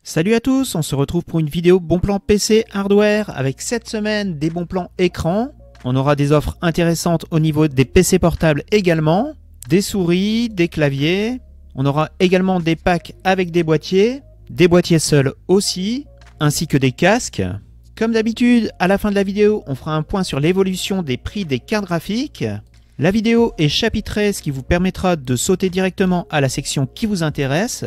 Salut à tous, on se retrouve pour une vidéo bon plan PC hardware avec cette semaine des bons plans écran. On aura des offres intéressantes au niveau des PC portables également, des souris, des claviers. On aura également des packs avec des boîtiers seuls aussi, ainsi que des casques. Comme d'habitude, à la fin de la vidéo, on fera un point sur l'évolution des prix des cartes graphiques. La vidéo est chapitrée, ce qui vous permettra de sauter directement à la section qui vous intéresse.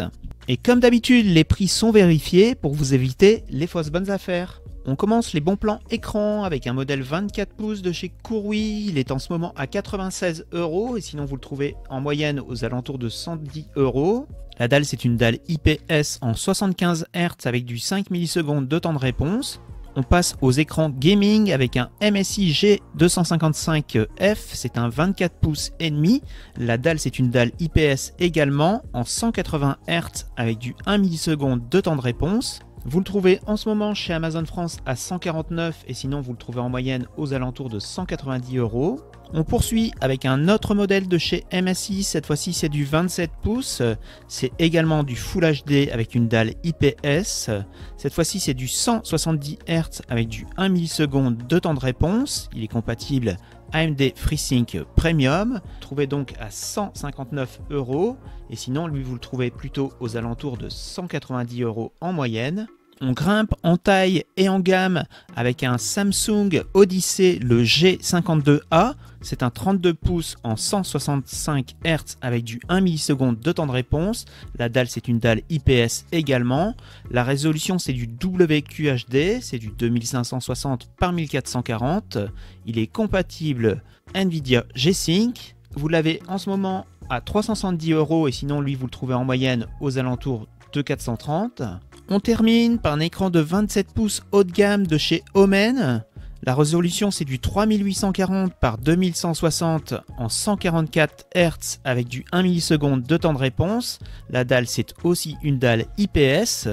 Et comme d'habitude, les prix sont vérifiés pour vous éviter les fausses bonnes affaires. On commence les bons plans écran avec un modèle 24 pouces de chez Kourui. Il est en ce moment à 96 € et sinon vous le trouvez en moyenne aux alentours de 110 €. La dalle, c'est une dalle IPS en 75 Hz avec du 5 millisecondes de temps de réponse. On passe aux écrans gaming avec un MSI G255F, c'est un 24 pouces et demi. La dalle, c'est une dalle IPS également en 180 Hz avec du 1 milliseconde de temps de réponse. Vous le trouvez en ce moment chez Amazon France à 149 et sinon vous le trouvez en moyenne aux alentours de 190 €. On poursuit avec un autre modèle de chez MSI, cette fois-ci c'est du 27 pouces, c'est également du Full HD avec une dalle IPS, cette fois-ci c'est du 170 Hz avec du 1 milliseconde de temps de réponse, il est compatible AMD FreeSync Premium, trouvez donc à 159 € et sinon lui vous le trouvez plutôt aux alentours de 190 € en moyenne. On grimpe en taille et en gamme avec un Samsung Odyssey le G52A. C'est un 32 pouces en 165 Hz avec du 1 milliseconde de temps de réponse. La dalle, c'est une dalle IPS également. La résolution, c'est du WQHD, c'est du 2560 par 1440. Il est compatible Nvidia G-Sync. Vous l'avez en ce moment à 370 € et sinon lui vous le trouvez en moyenne aux alentours de 430. On termine par un écran de 27 pouces haut de gamme de chez Omen. La résolution, c'est du 3840 par 2160 en 144 Hz avec du 1 milliseconde de temps de réponse. La dalle, c'est aussi une dalle IPS.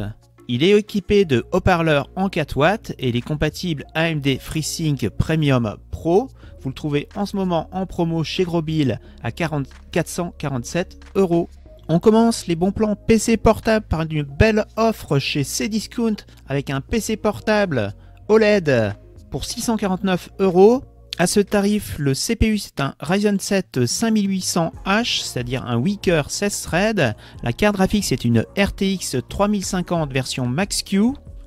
Il est équipé de haut-parleurs en 4 watts et il est compatible AMD FreeSync Premium Pro. Vous le trouvez en ce moment en promo chez Grobil à 447 €. On commence les bons plans PC portable par une belle offre chez Cdiscount avec un PC portable OLED pour 649 €. À ce tarif, le CPU c'est un Ryzen 7 5800H, c'est-à-dire un Weaker 16 threads. La carte graphique c'est une RTX 3050 version Max-Q.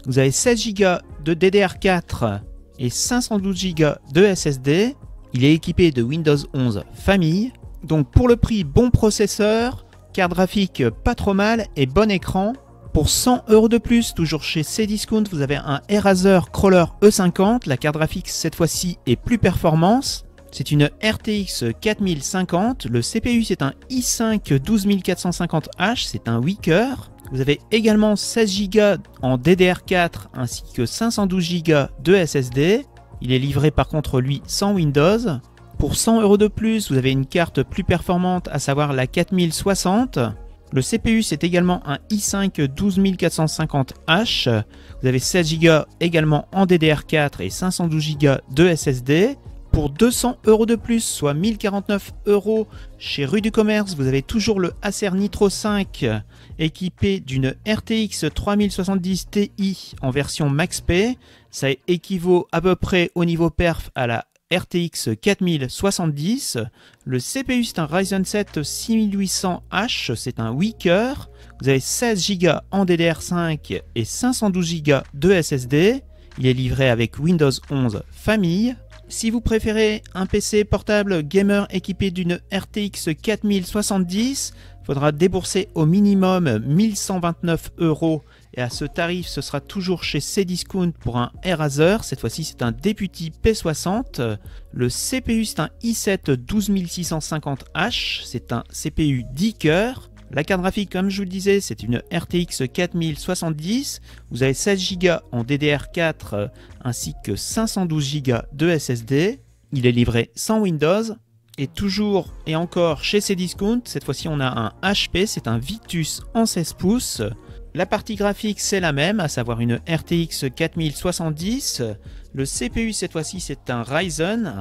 Vous avez 16 Go de DDR4 et 512 Go de SSD. Il est équipé de Windows 11 Famille. Donc pour le prix, bon processeur. Carte graphique pas trop mal et bon écran. Pour 100 € de plus, toujours chez Cdiscount, vous avez un Razer Crawler E50. La carte graphique cette fois-ci est plus performance. C'est une RTX 4050. Le CPU c'est un i5 12450H, c'est un Weaker. Vous avez également 16 Go en DDR4 ainsi que 512 Go de SSD. Il est livré par contre lui sans Windows. Pour 100 € de plus, vous avez une carte plus performante, à savoir la 4060. Le CPU, c'est également un i5 12450H. Vous avez 16 Go également en DDR4 et 512 Go de SSD. Pour 200 € de plus, soit 1049 € chez Rue du Commerce, vous avez toujours le Acer Nitro 5 équipé d'une RTX 3070 Ti en version Max-P. Ça équivaut à peu près au niveau perf à la RTX 4070, le CPU c'est un Ryzen 7 6800H, c'est un Weaker, vous avez 16 Go en DDR5 et 512 Go de SSD, il est livré avec Windows 11 Famille. Si vous préférez un PC portable gamer équipé d'une RTX 4070, il faudra débourser au minimum 1129 € et à ce tarif ce sera toujours chez Cdiscount pour un Razer, cette fois-ci c'est un Deputy P60. Le CPU c'est un i7 12650H, c'est un CPU 10 cœurs. La carte graphique comme je vous le disais c'est une RTX 4070, vous avez 16 Go en DDR4 ainsi que 512 Go de SSD, il est livré sans Windows. Et toujours et encore chez Cdiscount, cette fois-ci on a un HP, c'est un Victus en 16 pouces. La partie graphique c'est la même, à savoir une RTX 4070. Le CPU cette fois-ci c'est un Ryzen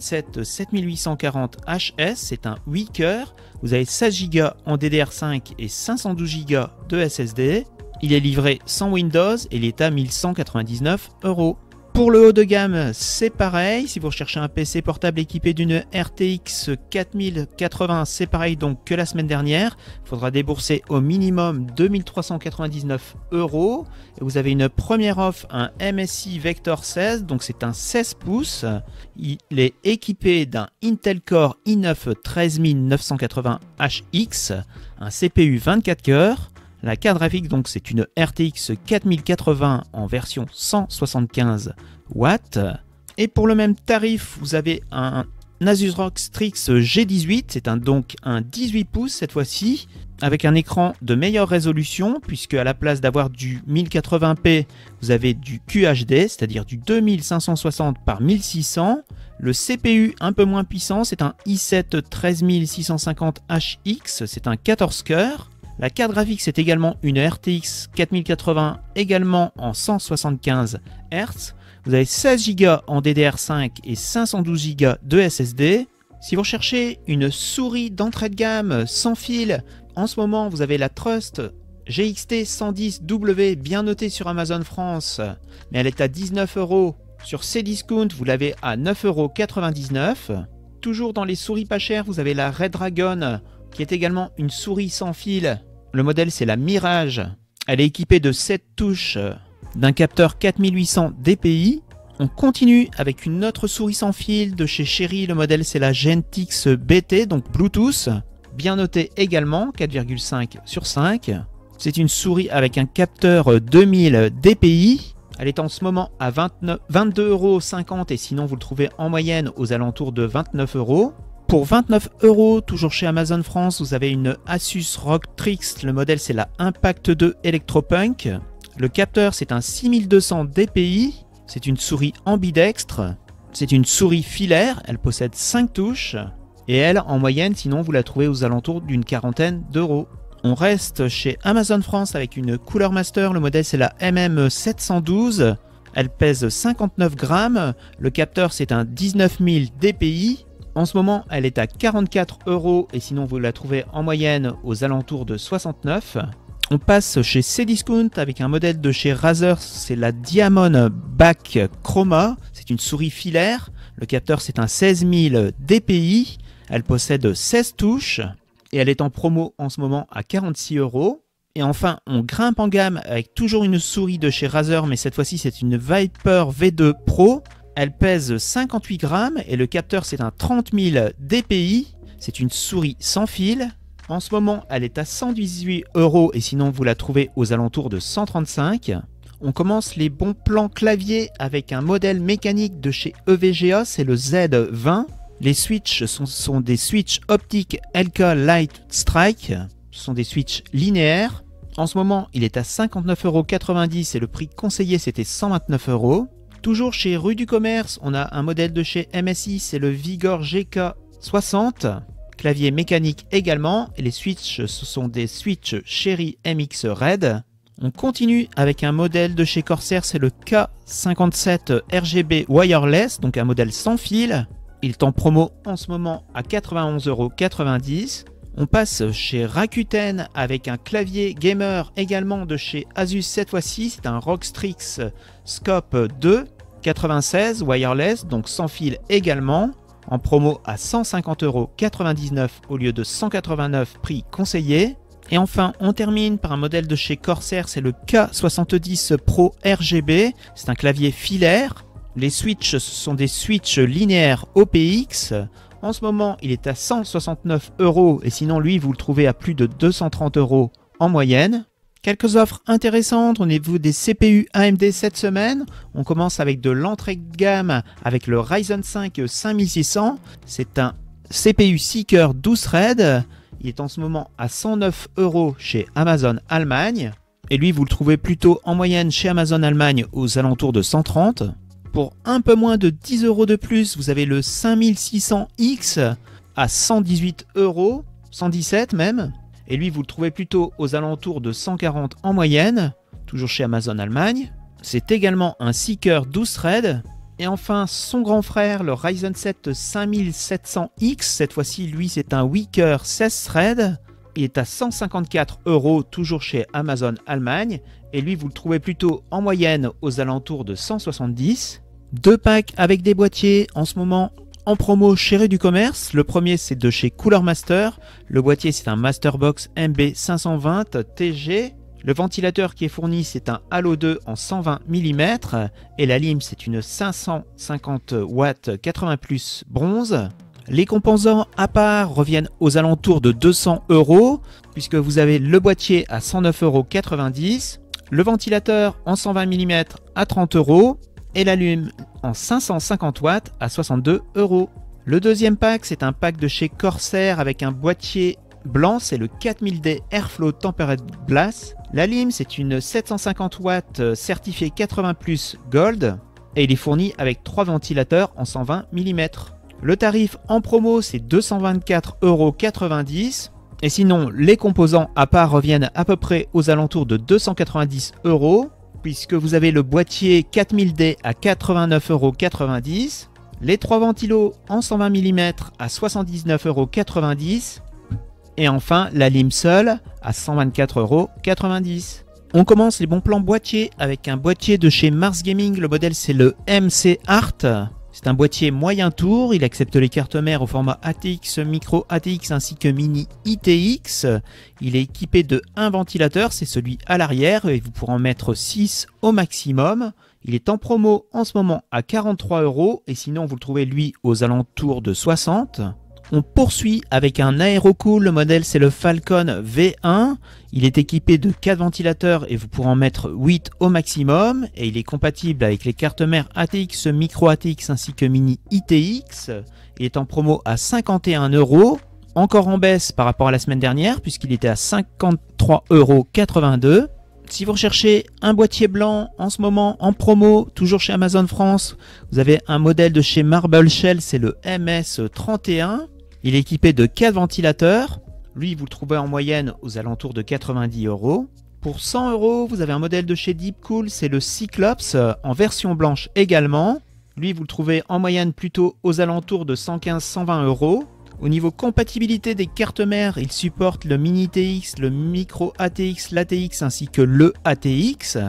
7 7840HS, c'est un Weaker. Vous avez 16 Go en DDR5 et 512 Go de SSD. Il est livré sans Windows et il est à 1199 €. Pour le haut de gamme, c'est pareil. Si vous recherchez un PC portable équipé d'une RTX 4080, c'est pareil donc que la semaine dernière. Il faudra débourser au minimum 2399 €. Et vous avez une première offre, un MSI Vector 16, donc c'est un 16 pouces. Il est équipé d'un Intel Core i9 13980HX, un CPU 24 cœurs. La carte graphique, donc c'est une RTX 4080 en version 175 watts. Et pour le même tarif, vous avez un Asus ROG Strix G18, c'est donc un 18 pouces cette fois-ci, avec un écran de meilleure résolution, puisque à la place d'avoir du 1080p, vous avez du QHD, c'est-à-dire du 2560 par 1600. Le CPU un peu moins puissant, c'est un i7 13650HX, c'est un 14 cœurs. La carte graphique, c'est également une RTX 4080, également en 175 Hz. Vous avez 16 Go en DDR5 et 512 Go de SSD. Si vous recherchez une souris d'entrée de gamme sans fil, en ce moment, vous avez la Trust GXT 110W bien notée sur Amazon France, mais elle est à 19 €. Sur Cdiscount, vous l'avez à 9,99 €. Toujours dans les souris pas chères, vous avez la Redragon, qui est également une souris sans fil. Le modèle, c'est la Mirage. Elle est équipée de 7 touches, d'un capteur 4800 dpi. On continue avec une autre souris sans fil de chez Cherry. Le modèle, c'est la Gentix BT, donc Bluetooth. Bien notée également, 4,5 sur 5. C'est une souris avec un capteur 2000 dpi. Elle est en ce moment à 22,50 € et sinon vous le trouvez en moyenne aux alentours de 29 €. Pour 29 €, toujours chez Amazon France, vous avez une Asus ROG Strix. Le modèle, c'est la Impact 2 Electropunk. Le capteur, c'est un 6200 dpi. C'est une souris ambidextre. C'est une souris filaire. Elle possède 5 touches. Et elle, en moyenne, sinon, vous la trouvez aux alentours d'une quarantaine d'euros. On reste chez Amazon France avec une Cooler Master. Le modèle, c'est la MM712. Elle pèse 59 grammes. Le capteur, c'est un 19000 dpi. En ce moment, elle est à 44 € et sinon vous la trouvez en moyenne aux alentours de 69. On passe chez Cdiscount avec un modèle de chez Razer, c'est la Diamond Back Chroma. C'est une souris filaire. Le capteur, c'est un 16000 dpi. Elle possède 16 touches et elle est en promo en ce moment à 46 €. Et enfin, on grimpe en gamme avec toujours une souris de chez Razer, mais cette fois-ci, c'est une Viper V2 Pro. Elle pèse 58 grammes et le capteur, c'est un 30000 dpi. C'est une souris sans fil. En ce moment, elle est à 118 € et sinon vous la trouvez aux alentours de 135. On commence les bons plans clavier avec un modèle mécanique de chez EVGA, c'est le Z20. Les switches sont des switches optiques LK Light Strike. Ce sont des switches linéaires. En ce moment, il est à 59,90 € et le prix conseillé, c'était 129 €. Toujours chez Rue du Commerce, on a un modèle de chez MSI, c'est le Vigor GK60. Clavier mécanique également. Et les switches, ce sont des switches Cherry MX Red. On continue avec un modèle de chez Corsair, c'est le K57 RGB Wireless, donc un modèle sans fil. Il est en promo en ce moment à 91,90 €. On passe chez Rakuten avec un clavier gamer également de chez Asus cette fois-ci. C'est un ROG Strix Scope 2 96 wireless, donc sans fil également. En promo à 150,99 € au lieu de 189 prix conseillé. Et enfin, on termine par un modèle de chez Corsair, c'est le K70 Pro RGB. C'est un clavier filaire. Les switches, ce sont des switches linéaires OPX. En ce moment, il est à 169 € et sinon, lui, vous le trouvez à plus de 230 € en moyenne. Quelques offres intéressantes au niveau des CPU AMD cette semaine. On commence avec de l'entrée de gamme avec le Ryzen 5 5600. C'est un CPU 6 cœurs 12 threads. Il est en ce moment à 109 € chez Amazon Allemagne. Et lui, vous le trouvez plutôt en moyenne chez Amazon Allemagne aux alentours de 130. Pour un peu moins de 10 € de plus, vous avez le 5600X à 118 €, 117 même. Et lui, vous le trouvez plutôt aux alentours de 140 en moyenne, toujours chez Amazon Allemagne. C'est également un 6 cœurs 12 threads. Et enfin, son grand frère, le Ryzen 7 5700X. Cette fois-ci, lui, c'est un 8 cœurs 16 threads. Il est à 154 € toujours chez Amazon Allemagne. et lui vous le trouvez plutôt en moyenne aux alentours de 170. Deux packs avec des boîtiers en ce moment en promo chez Rue du Commerce. Le premier c'est de chez Cooler Master. Le boîtier c'est un Masterbox MB520 TG. Le ventilateur qui est fourni c'est un Halo 2 en 120 mm et la lime c'est une 550 watts 80 plus bronze. Les composants à part reviennent aux alentours de 200 € puisque vous avez le boîtier à 109,90 €, le ventilateur en 120 mm à 30 € et l'allume en 550 watts à 62 €. Le deuxième pack c'est un pack de chez Corsair avec un boîtier blanc, c'est le 4000D Airflow Tempered Glass. La lime c'est une 750 watts certifiée 80 plus Gold et il est fourni avec 3 ventilateurs en 120 mm. Le tarif en promo c'est 224,90 € et sinon les composants à part reviennent à peu près aux alentours de 290 € puisque vous avez le boîtier 4000D à 89,90 €, les 3 ventilos en 120 mm à 79,90 € et enfin la lime seule à 124,90 €. On commence les bons plans boîtiers avec un boîtier de chez Mars Gaming, le modèle c'est le MC Art. C'est un boîtier moyen tour, il accepte les cartes mères au format ATX, micro ATX ainsi que mini ITX. Il est équipé de un ventilateur, c'est celui à l'arrière et vous pourrez en mettre 6 au maximum. Il est en promo en ce moment à 43 € et sinon vous le trouvez lui aux alentours de 60 €. On poursuit avec un Aerocool, le modèle c'est le Falcon V1. Il est équipé de 4 ventilateurs et vous pourrez en mettre 8 au maximum. Et il est compatible avec les cartes mères ATX, Micro ATX ainsi que Mini ITX. Il est en promo à 51 €, encore en baisse par rapport à la semaine dernière puisqu'il était à 53,82 €. Si vous recherchez un boîtier blanc en ce moment en promo, toujours chez Amazon France, vous avez un modèle de chez Marble Shell, c'est le MS31. Il est équipé de 4 ventilateurs. Lui, vous le trouvez en moyenne aux alentours de 90 €. Pour 100 €, vous avez un modèle de chez Deepcool, c'est le Cyclops, en version blanche également. Lui, vous le trouvez en moyenne plutôt aux alentours de 115-120 €. Au niveau compatibilité des cartes mères, il supporte le Mini TX, le Micro ATX, l'ATX ainsi que le ATX.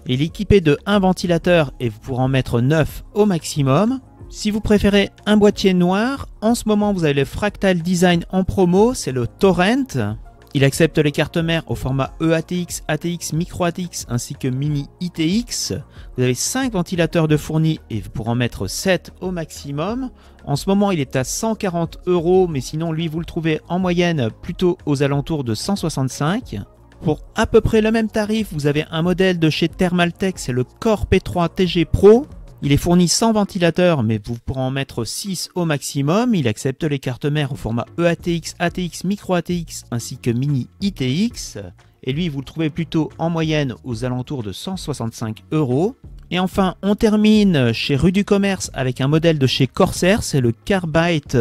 Il est équipé de 1 ventilateur et vous pourrez en mettre 9 au maximum. Si vous préférez un boîtier noir, en ce moment vous avez le Fractal Design en promo, c'est le Torrent. Il accepte les cartes mères au format EATX, ATX, Micro ATX ainsi que Mini ITX. Vous avez 5 ventilateurs de fournis et vous pourrez en mettre 7 au maximum. En ce moment il est à 140 € mais sinon lui vous le trouvez en moyenne plutôt aux alentours de 165 €. Pour à peu près le même tarif, vous avez un modèle de chez Thermaltake, c'est le Core P3 TG Pro. Il est fourni sans ventilateur, mais vous pourrez en mettre 6 au maximum. Il accepte les cartes mères au format EATX, ATX, Micro ATX ainsi que Mini ITX. Et lui, vous le trouvez plutôt en moyenne aux alentours de 165 €. Et enfin, on termine chez Rue du Commerce avec un modèle de chez Corsair, c'est le Carbite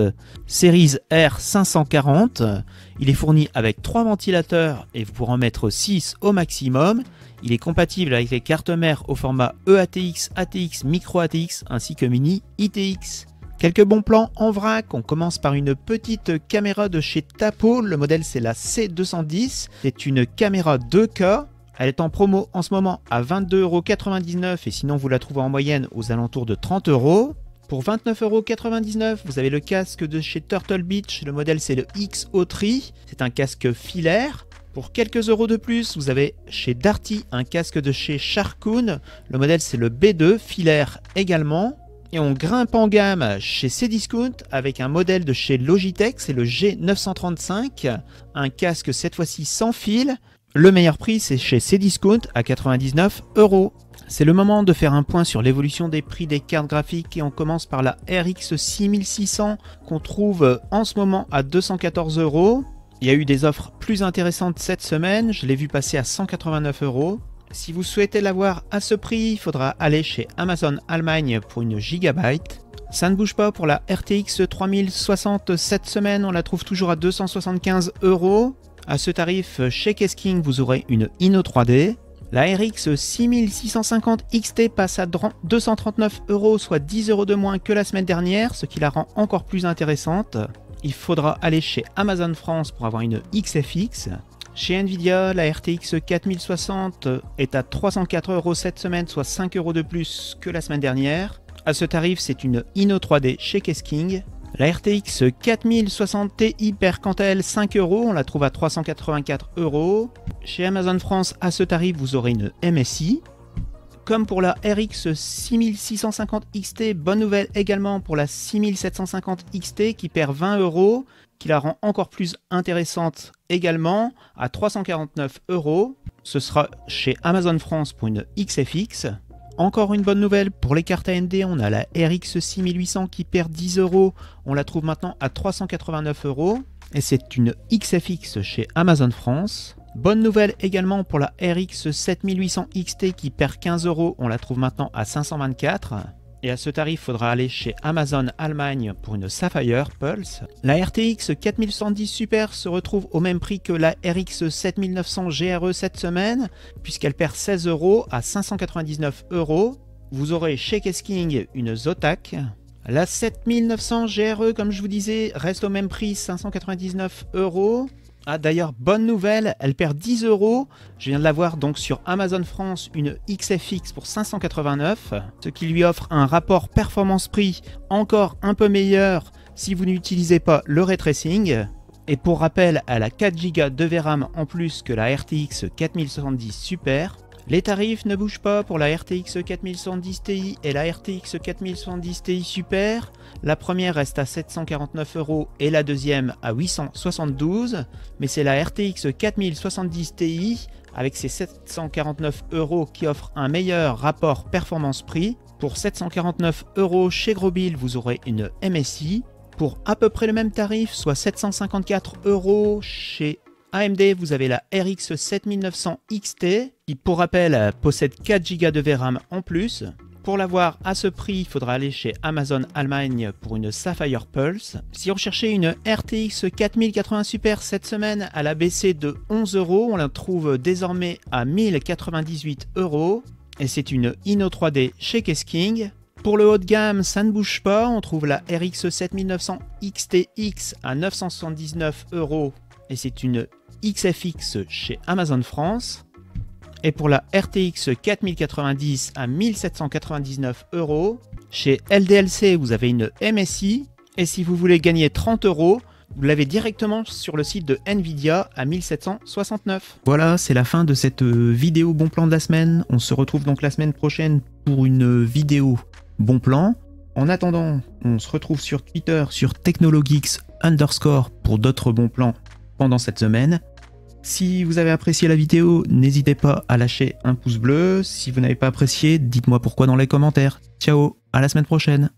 Series R540. Il est fourni avec 3 ventilateurs et vous pourrez en mettre 6 au maximum. Il est compatible avec les cartes mères au format EATX, ATX, Micro ATX ainsi que Mini ITX. Quelques bons plans en vrac, on commence par une petite caméra de chez Tapo, le modèle c'est la C210, c'est une caméra 2K. Elle est en promo en ce moment à 22,99 € et sinon vous la trouvez en moyenne aux alentours de 30 €. Pour 29,99 €, vous avez le casque de chez Turtle Beach, le modèle c'est le XO3, c'est un casque filaire. Pour quelques euros de plus, vous avez chez Darty un casque de chez Sharkoon, le modèle c'est le B2, filaire également. Et on grimpe en gamme chez Cdiscount avec un modèle de chez Logitech, c'est le G935, un casque cette fois-ci sans fil. Le meilleur prix c'est chez Cdiscount à 99 €. C'est le moment de faire un point sur l'évolution des prix des cartes graphiques et on commence par la RX 6600 qu'on trouve en ce moment à 214 €. Il y a eu des offres plus intéressantes cette semaine, je l'ai vu passer à 189 €. Si vous souhaitez l'avoir à ce prix, il faudra aller chez Amazon Allemagne pour une gigabyte. Ça ne bouge pas pour la RTX 3060 cette semaine, on la trouve toujours à 275 €. À ce tarif, chez Kesking, vous aurez une Inno 3D. La RX 6650 XT passe à 239 €, soit 10 € de moins que la semaine dernière, ce qui la rend encore plus intéressante. Il faudra aller chez Amazon France pour avoir une XFX. Chez Nvidia, la RTX 4060 est à 304 € cette semaine, soit 5 € de plus que la semaine dernière. À ce tarif, c'est une Inno 3D chez Kesking. La RTX 4060 Ti perd quant à elle 5 €, on la trouve à 384 €. Chez Amazon France, à ce tarif, vous aurez une MSI. Comme pour la RX 6650 XT, bonne nouvelle également pour la 6750 XT qui perd 20 €, qui la rend encore plus intéressante également à 349 €. Ce sera chez Amazon France pour une XFX. Encore une bonne nouvelle pour les cartes AMD, on a la RX 6800 qui perd 10 €, on la trouve maintenant à 389 € et c'est une XFX chez Amazon France. Bonne nouvelle également pour la RX 7800 XT qui perd 15 €, on la trouve maintenant à 524 €. Et à ce tarif, il faudra aller chez Amazon Allemagne pour une Sapphire Pulse. La RTX 4110 Super se retrouve au même prix que la RX 7900 GRE cette semaine, puisqu'elle perd 16 € à 599 €. Vous aurez chez Kesking une Zotac. La 7900 GRE, comme je vous disais, reste au même prix, 599 €. Ah d'ailleurs, bonne nouvelle, elle perd 10 €. Je viens de la voir donc sur Amazon France, une XFX pour 589, ce qui lui offre un rapport performance-prix encore un peu meilleur si vous n'utilisez pas le ray tracing. Et pour rappel, elle a 4 Go de VRAM en plus que la RTX 4070 Super. Les tarifs ne bougent pas pour la RTX 4070 Ti et la RTX 4070 Ti Super. La première reste à 749 € et la deuxième à 872 €. Mais c'est la RTX 4070 Ti avec ses 749 € qui offre un meilleur rapport performance-prix. Pour 749 € chez Grobil, vous aurez une MSI. Pour à peu près le même tarif, soit 754 € chez AMD, vous avez la RX 7900 XT qui, pour rappel, possède 4 Go de VRAM en plus. Pour l'avoir à ce prix, il faudra aller chez Amazon Allemagne pour une Sapphire Pulse. Si on cherchait une RTX 4080 Super cette semaine, elle a baissé de 11 €, on la trouve désormais à 1098 € et c'est une Inno 3D chez Kesking. Pour le haut de gamme, ça ne bouge pas, on trouve la RX 7900 XTX à 979 € et c'est une XFX chez Amazon France. Et pour la RTX 4090 à 1799 €, chez LDLC vous avez une MSI. Et si vous voulez gagner 30 €, vous l'avez directement sur le site de Nvidia à 1769. Voilà, c'est la fin de cette vidéo bon plan de la semaine. On se retrouve donc la semaine prochaine pour une vidéo bon plan. En attendant, on se retrouve sur Twitter sur Technologeeks_ pour d'autres bons plans pendant cette semaine. Si vous avez apprécié la vidéo, n'hésitez pas à lâcher un pouce bleu. Si vous n'avez pas apprécié, dites-moi pourquoi dans les commentaires. Ciao, à la semaine prochaine.